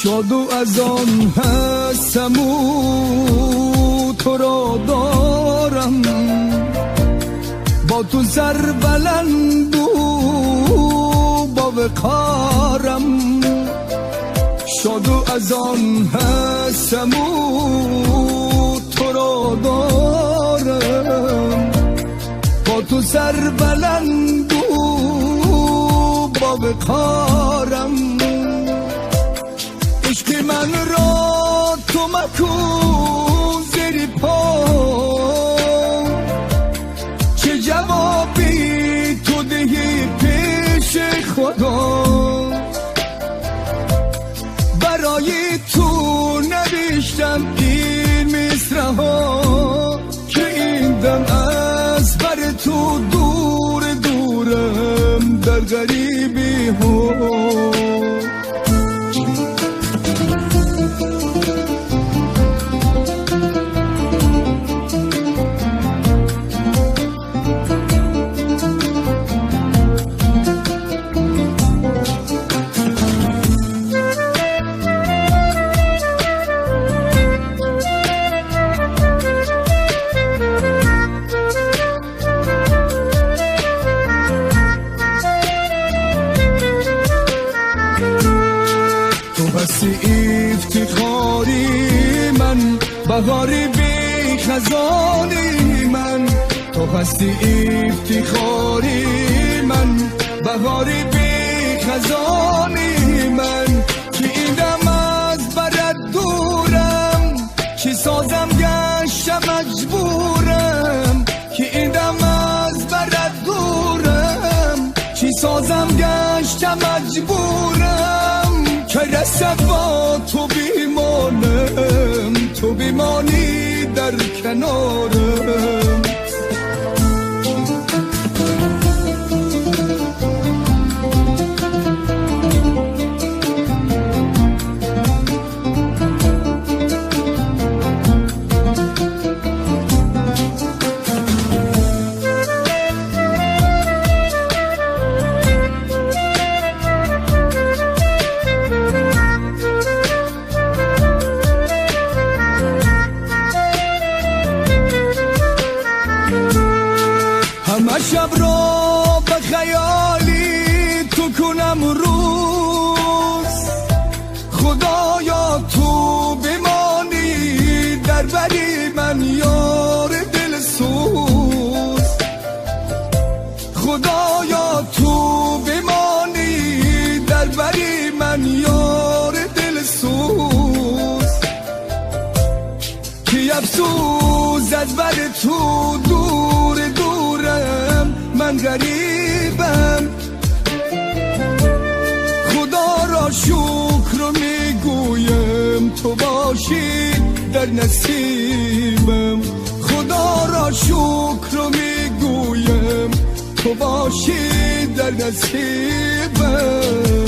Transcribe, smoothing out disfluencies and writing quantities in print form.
شاد و از آن هستم و تو را دارم، با تو سر بلند و با وقارم. شاد و از آن هستم و تو را دارم، با تو سر بلند و با وقارم. عشق من را تو مکن زیر پا، چه جوابی تو دهی پیش خدا. برای تو نوشتم این مصرع‌ها که این دم از بر تو دور دورم در غریبی ها. افتخاری من، بهاری بی خزانی من. تو هستی افتخاری من، بهاری بی خزانی من. که این دم از برد دورم، چی سازم گشتم مجبورم. که این دم از برد دورم، چی سازم گشتم مجبورم. که رسد با تو بیمانم، تو بیمانی در کنارم. همه شب را به خیالی تو کنم روز. خدایا تو بمانی در بری من یار دل سوز. خدایا تو بمانی در بری من یار دل سوز. کی افسوس از بر تو دور دورم، من غریبم. خدا را شکر میگویم تو باشی در نصیبم. خدا را شکر میگویم تو باشی در نصیبم.